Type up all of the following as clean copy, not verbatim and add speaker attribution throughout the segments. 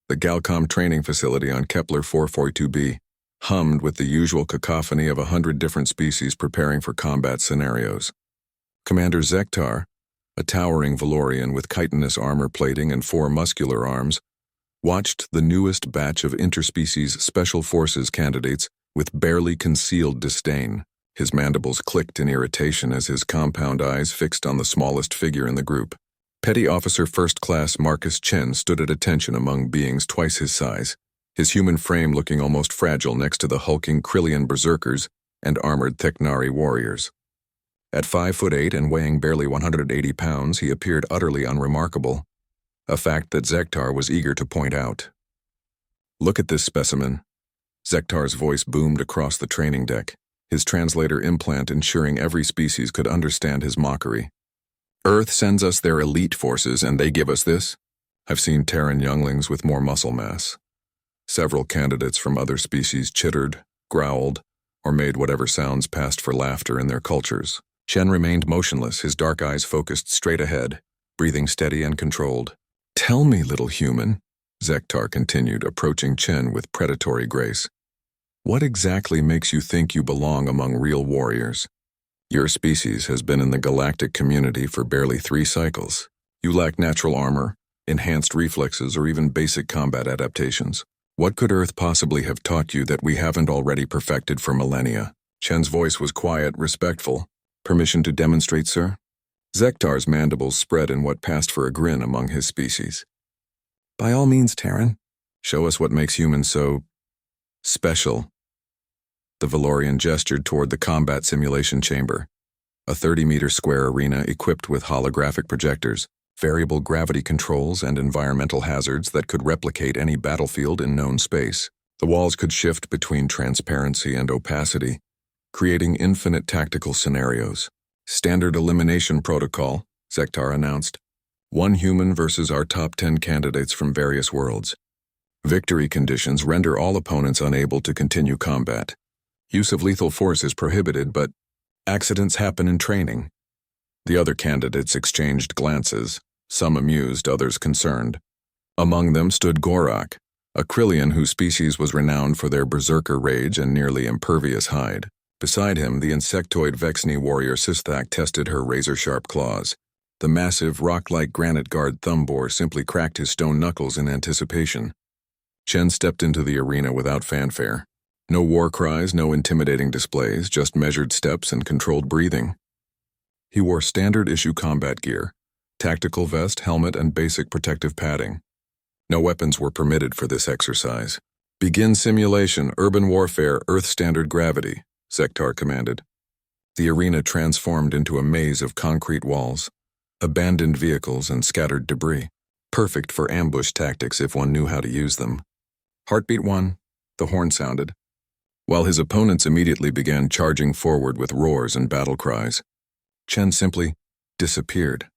Speaker 1: The GalCom training facility on Kepler 442b hummed with the usual cacophony of 100 different species preparing for combat scenarios. Commander Zektar, a towering Valorian with chitinous armor plating and 4 muscular arms, watched the newest batch of interspecies special forces candidates with barely concealed disdain. His mandibles clicked in irritation as his compound eyes fixed on the smallest figure in the group. Petty Officer First Class Marcus Chen stood at attention among beings twice his size, his human frame looking almost fragile next to the hulking Krillian berserkers and armored Theknari warriors. At 5'8" and weighing barely 180 pounds, he appeared utterly unremarkable, a fact that Zektar was eager to point out. "Look at this specimen." Zektar's voice boomed across the training deck, his translator implant ensuring every species could understand his mockery. "Earth sends us their elite forces and they give us this? I've seen Terran younglings with more muscle mass." Several candidates from other species chittered, growled, or made whatever sounds passed for laughter in their cultures. Chen remained motionless, his dark eyes focused straight ahead, breathing steady and controlled. "Tell me, little human," Zektar continued, approaching Chen with predatory grace. "What exactly makes you think you belong among real warriors? Your species has been in the galactic community for barely 3 cycles. You lack natural armor, enhanced reflexes, or even basic combat adaptations. What could Earth possibly have taught you that we haven't already perfected for millennia?" Chen's voice was quiet, respectful. "Permission to demonstrate, sir?" Zektar's mandibles spread in what passed for a grin among his species. "By all means, Terran. Show us what makes humans so special." The Valorian gestured toward the combat simulation chamber, a 30-meter square arena equipped with holographic projectors, variable gravity controls, and environmental hazards that could replicate any battlefield in known space. The walls could shift between transparency and opacity, creating infinite tactical scenarios. "Standard elimination protocol," Zektar announced. 1 human versus our top 10 candidates from various worlds. Victory conditions render all opponents unable to continue combat. Use of lethal force is prohibited, but accidents happen in training. The other candidates exchanged glances, some amused, others concerned. Among them stood Gorak, a Krillian whose species was renowned for their berserker rage and nearly impervious hide. Beside him, the insectoid Vexni warrior Sistak tested her razor-sharp claws. The massive, rock-like granite guard Thumbore simply cracked his stone knuckles in anticipation. Chen stepped into the arena without fanfare. No war cries, no intimidating displays, just measured steps and controlled breathing. He wore standard-issue combat gear, tactical vest, helmet, and basic protective padding. No weapons were permitted for this exercise. "Begin simulation, urban warfare, Earth standard gravity," Zektar commanded. The arena transformed into a maze of concrete walls, abandoned vehicles, and scattered debris, perfect for ambush tactics if one knew how to use them. "Heartbeat 1, the horn sounded, while his opponents immediately began charging forward with roars and battle cries. Chen simply disappeared.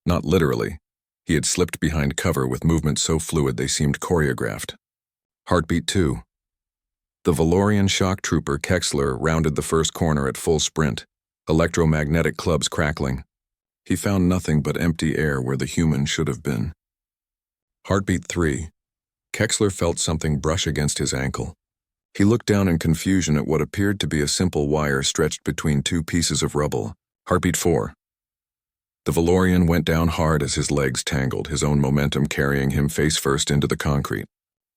Speaker 1: Not literally. He had slipped behind cover with movements so fluid they seemed choreographed. "Heartbeat 2. The Valorian shock trooper Kexler rounded the first corner at full sprint, electromagnetic clubs crackling. He found nothing but empty air where the human should have been. "Heartbeat 3. Kexler felt something brush against his ankle. He looked down in confusion at what appeared to be a simple wire stretched between 2 pieces of rubble. "Heartbeat 4. The Valorian went down hard as his legs tangled, his own momentum carrying him face first into the concrete.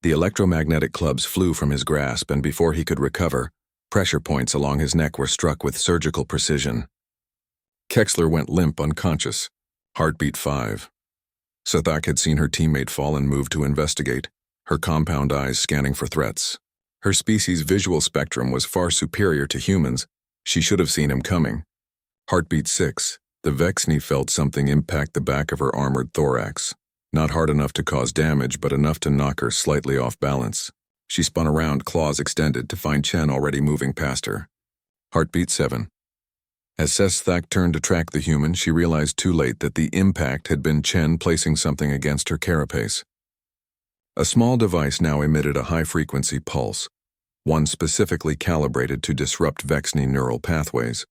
Speaker 1: The electromagnetic clubs flew from his grasp, and before he could recover, pressure points along his neck were struck with surgical precision. Kexler went limp, unconscious. "Heartbeat 5. Sathak had seen her teammate fall and moved to investigate, her compound eyes scanning for threats. Her species' visual spectrum was far superior to humans. She should have seen him coming. "Heartbeat 6. The Vexni felt something impact the back of her armored thorax. Not hard enough to cause damage, but enough to knock her slightly off balance. She spun around, claws extended, to find Chen already moving past her. "Heartbeat 7. As Sesthak turned to track the human, she realized too late that the impact had been Chen placing something against her carapace. A small device now emitted a high-frequency pulse, one specifically calibrated to disrupt Vexni neural pathways.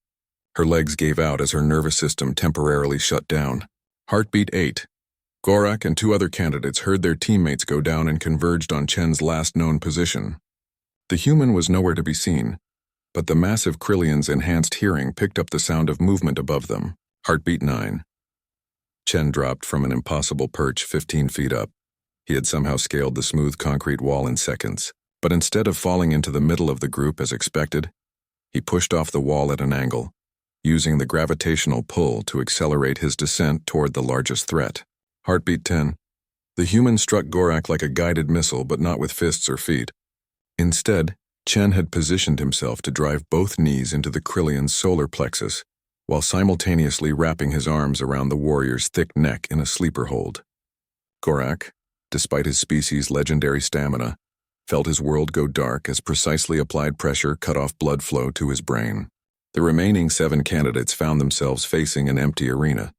Speaker 1: Her legs gave out as her nervous system temporarily shut down. "Heartbeat 8. Gorak and two other candidates heard their teammates go down and converged on Chen's last known position. The human was nowhere to be seen, but the massive Krillion's enhanced hearing picked up the sound of movement above them. Heartbeat 9. Chen dropped from an impossible perch 15 feet up. He had somehow scaled the smooth concrete wall in seconds, but instead of falling into the middle of the group as expected, he pushed off the wall at an angle, using the gravitational pull to accelerate his descent toward the largest threat. Heartbeat 10. The human struck Gorak like a guided missile, but not with fists or feet. Instead, Chen had positioned himself to drive both knees into the Krillion's solar plexus, while simultaneously wrapping his arms around the warrior's thick neck in a sleeper hold. Gorak, despite his species' legendary stamina, felt his world go dark as precisely applied pressure cut off blood flow to his brain. The remaining 7 candidates found themselves facing an empty arena.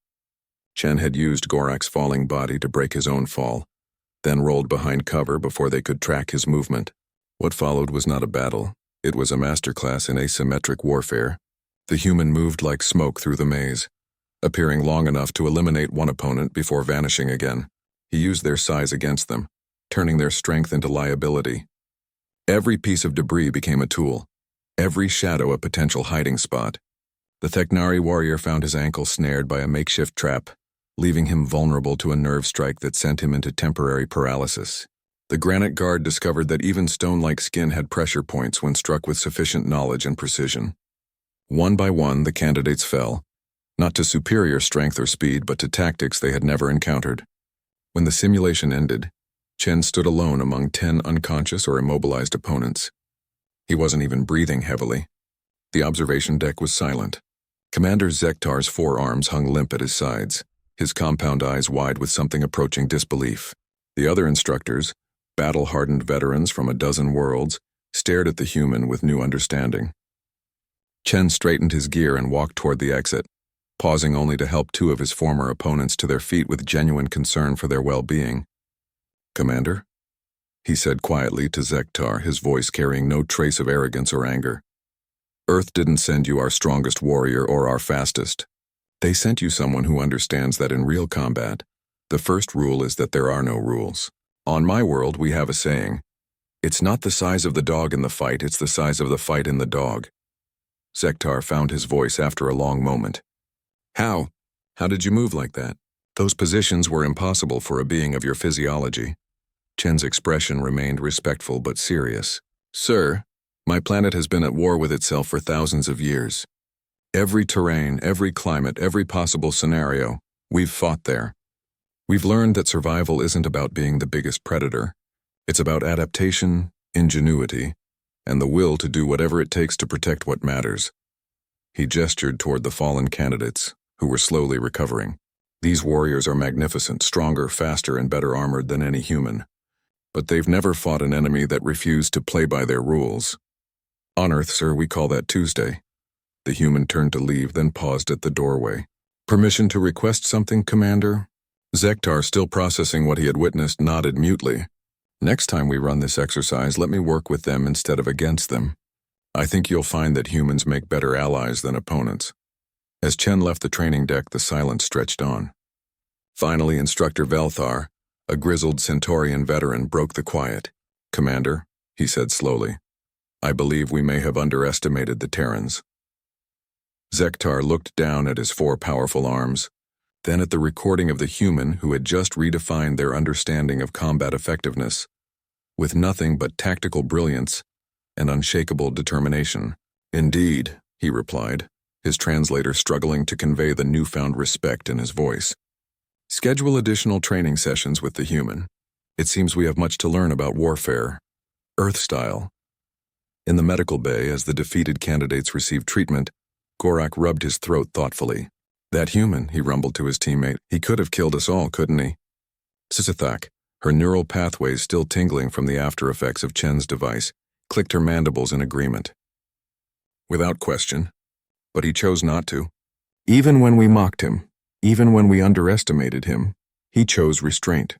Speaker 1: Chen had used Gorak's falling body to break his own fall, then rolled behind cover before they could track his movement. What followed was not a battle, it was a masterclass in asymmetric warfare. The human moved like smoke through the maze, appearing long enough to eliminate one opponent before vanishing again. He used their size against them, turning their strength into liability. Every piece of debris became a tool, every shadow a potential hiding spot. The Theknari warrior found his ankle snared by a makeshift trap, leaving him vulnerable to a nerve strike that sent him into temporary paralysis. The granite guard discovered that even stone-like skin had pressure points when struck with sufficient knowledge and precision. One by one, the candidates fell, not to superior strength or speed, but to tactics they had never encountered. When the simulation ended, Chen stood alone among 10 unconscious or immobilized opponents. He wasn't even breathing heavily. The observation deck was silent. Commander Zektar's forearms hung limp at his sides, his compound eyes wide with something approaching disbelief. The other instructors, battle-hardened veterans from a dozen worlds, stared at the human with new understanding. Chen straightened his gear and walked toward the exit, pausing only to help 2 of his former opponents to their feet with genuine concern for their well-being. "Commander?" he said quietly to Zektar, his voice carrying no trace of arrogance or anger. "Earth didn't send you our strongest warrior or our fastest. They sent you someone who understands that in real combat, the first rule is that there are no rules. On my world, we have a saying, it's not the size of the dog in the fight, it's the size of the fight in the dog." Zektar found his voice after a long moment. How did you move like that? Those positions were impossible for a being of your physiology." Chen's expression remained respectful but serious. "Sir, my planet has been at war with itself for thousands of years. Every terrain, every climate, every possible scenario, we've fought there. We've learned that survival isn't about being the biggest predator. It's about adaptation, ingenuity, and the will to do whatever it takes to protect what matters." He gestured toward the fallen candidates, who were slowly recovering. "These warriors are magnificent, stronger, faster, and better armored than any human. But they've never fought an enemy that refused to play by their rules. On Earth, sir, we call that Tuesday." The human turned to leave, then paused at the doorway. "Permission to request something, Commander?" Zektar, still processing what he had witnessed, nodded mutely. "Next time we run this exercise, let me work with them instead of against them. I think you'll find that humans make better allies than opponents." As Chen left the training deck, the silence stretched on. Finally, Instructor Velthar, a grizzled Centaurian veteran, broke the quiet. "Commander," he said slowly, "I believe we may have underestimated the Terrans." Zektar looked down at his 4 powerful arms, then at the recording of the human who had just redefined their understanding of combat effectiveness, with nothing but tactical brilliance and unshakable determination. "Indeed," he replied, his translator struggling to convey the newfound respect in his voice. "Schedule additional training sessions with the human. It seems we have much to learn about warfare, Earth-style." In the medical bay, as the defeated candidates received treatment, Gorak rubbed his throat thoughtfully. "That human," he rumbled to his teammate, "he could have killed us all, couldn't he?" Sisithak, her neural pathways still tingling from the after effects of Chen's device, clicked her mandibles in agreement. "Without question. But he chose not to. Even when we mocked him, even when we underestimated him, he chose restraint.